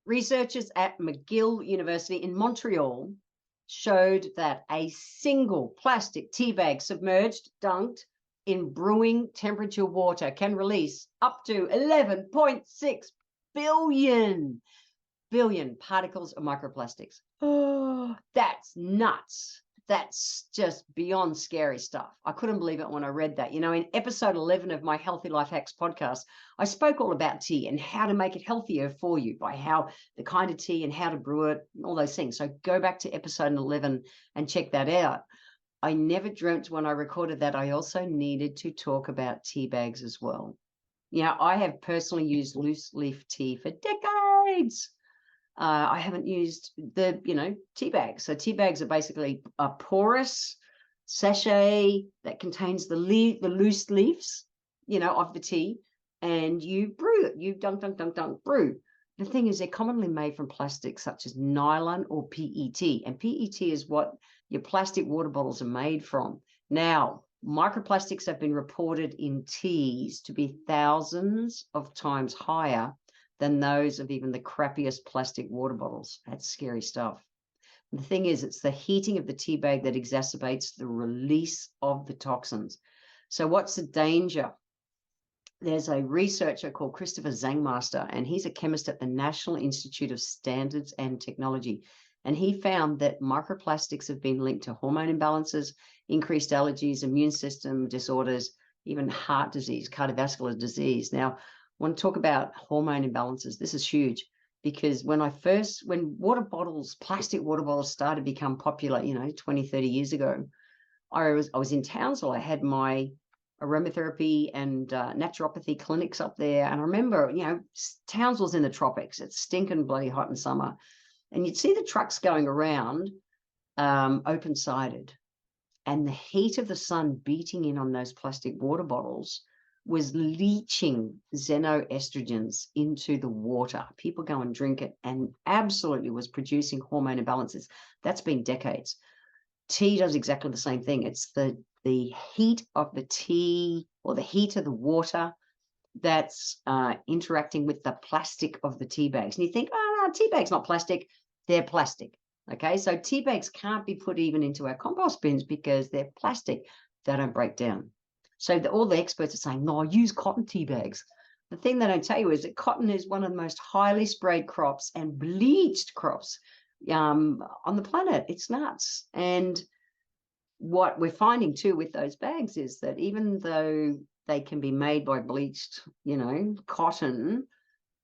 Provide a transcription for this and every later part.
Researchers at McGill University in Montreal showed that a single plastic tea bag submerged, dunked in brewing temperature water can release up to 11.6 billion particles of microplastics. Oh, that's nuts. That's just beyond scary stuff. I couldn't believe it when I read that. You know, in episode 11 of my Healthy Life Hacks podcast, I spoke all about tea and how to make it healthier for you by how the kind of tea and how to brew it, all those things. So go back to episode 11 and check that out. I never dreamt when I recorded that I also needed to talk about tea bags as well. You know, I have personally used loose leaf tea for decades. I haven't used the, tea bags. So tea bags are basically a porous sachet that contains the loose leaves, of the tea, and you brew it. You dunk, brew. The thing is, they're commonly made from plastics such as nylon or PET, and PET is what your plastic water bottles are made from. Now, microplastics have been reported in teas to be thousands of times higher than those of even the crappiest plastic water bottles. That's scary stuff. The thing is, it's the heating of the tea bag that exacerbates the release of the toxins. So what's the danger? There's a researcher called Christopher Zangmaster, and he's a chemist at the National Institute of Standards and Technology. And he found that microplastics have been linked to hormone imbalances, increased allergies, immune system disorders, even heart disease, cardiovascular disease. Now, I want to talk about hormone imbalances. This is huge because when water bottles, plastic water bottles started to become popular, 20, 30 years ago, I was in Townsville. I had my aromatherapy and naturopathy clinics up there. And I remember, Townsville's in the tropics. It's stinking bloody hot in summer. And you'd see the trucks going around open-sided. And the heat of the sun beating in on those plastic water bottles was leaching xenoestrogens into the water. People go and drink it and absolutely was producing hormone imbalances. That's been decades. Tea does exactly the same thing. It's the heat of the tea or the heat of the water that's interacting with the plastic of the tea bags. And you think, oh, no, tea bag's not plastic. They're plastic. Okay, so tea bags can't be put even into our compost bins because they're plastic. They don't break down. So all the experts are saying, no, use cotton tea bags. The thing they don't tell you is that cotton is one of the most highly sprayed crops and bleached crops on the planet. It's nuts. And what we're finding too with those bags is that even though they can be made by bleached, cotton,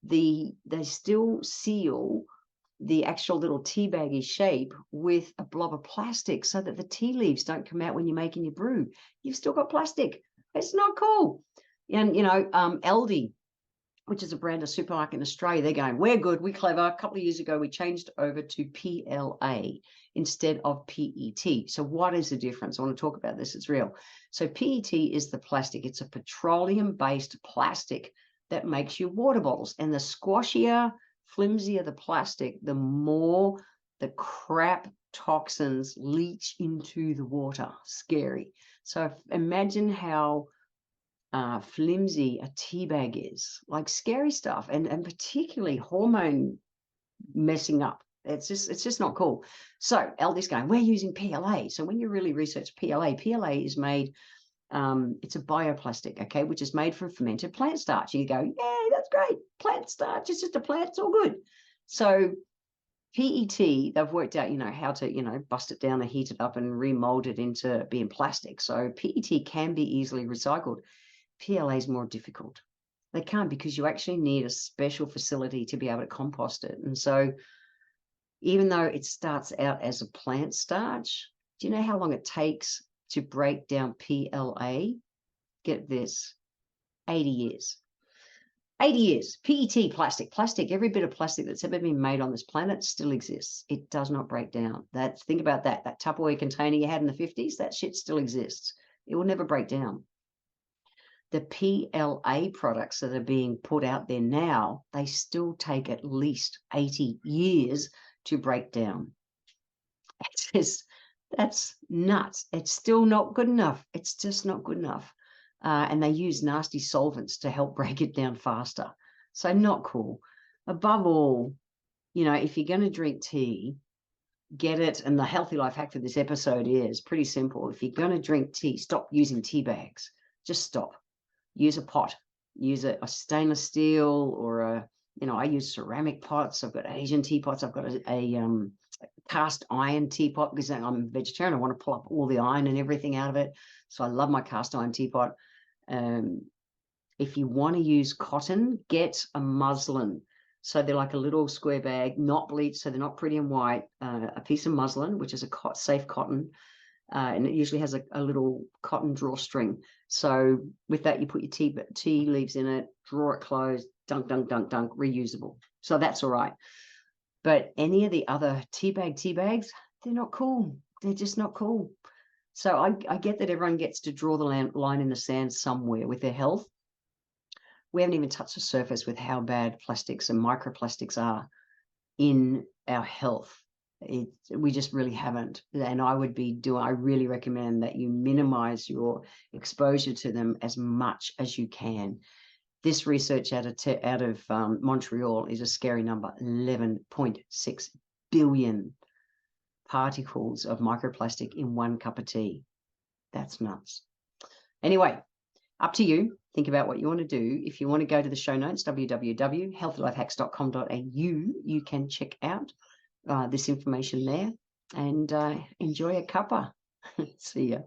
they still seal the actual little tea baggy shape with a blob of plastic so that the tea leaves don't come out when you're making your brew. You've still got plastic. It's not cool. And, Aldi, which is a brand of supermarket in Australia, they're going, we're good, we're clever. A couple of years ago, we changed over to PLA instead of PET. So what is the difference? I want to talk about this. It's real. So PET is the plastic. It's a petroleum-based plastic that makes your water bottles. And the squashier, flimsier the plastic, the more the crap toxins leach into the water. Scary. So imagine how flimsy a tea bag is, like scary stuff, and particularly hormone messing up. It's just not cool. So Aldi's going, we're using PLA. So when you really research PLA is made, it's a bioplastic, okay, which is made from fermented plant starch. You go, yeah, that's great. Plant starch, it's just a plant, it's all good. So PET, they've worked out, how to, bust it down and heat it up and remold it into being plastic. So PET can be easily recycled. PLA is more difficult. They can't because you actually need a special facility to be able to compost it. And so even though it starts out as a plant starch, do you know how long it takes to break down PLA? Get this, 80 years. 80 years. PET, plastic, every bit of plastic that's ever been made on this planet still exists. It does not break down. Think about that. That Tupperware container you had in the 50s, that shit still exists. It will never break down. The PLA products that are being put out there now, they still take at least 80 years to break down. That's nuts. It's still not good enough. It's just not good enough. And they use nasty solvents to help break it down faster. So not cool. Above all, if you're going to drink tea, get it. And the healthy life hack for this episode is pretty simple. If you're going to drink tea, stop using tea bags. Just stop. Use a pot. Use a stainless steel or I use ceramic pots. I've got Asian teapots. I've got a cast iron teapot because I'm a vegetarian. I want to pull up all the iron and everything out of it. So I love my cast iron teapot. If you want to use cotton, get a muslin. So they're like a little square bag, not bleached, so they're not pretty and white. A piece of muslin, which is a safe cotton, and it usually has a little cotton drawstring. So with that, you put your tea leaves in it, draw it closed, dunk, dunk, dunk, dunk, reusable. So that's all right. But any of the other tea bags, they're not cool. They're just not cool. So I get that everyone gets to draw the line in the sand somewhere with their health. We haven't even touched the surface with how bad plastics and microplastics are in our health. We just really haven't. And I really recommend that you minimize your exposure to them as much as you can. This research out of Montreal is a scary number, 11.6 billion particles of microplastic in one cup of tea. That's nuts. Anyway, up to you. Think about what you want to do. If you want to go to the show notes, www.healthylifehacks.com.au, you can check out this information there and enjoy a cuppa. See ya.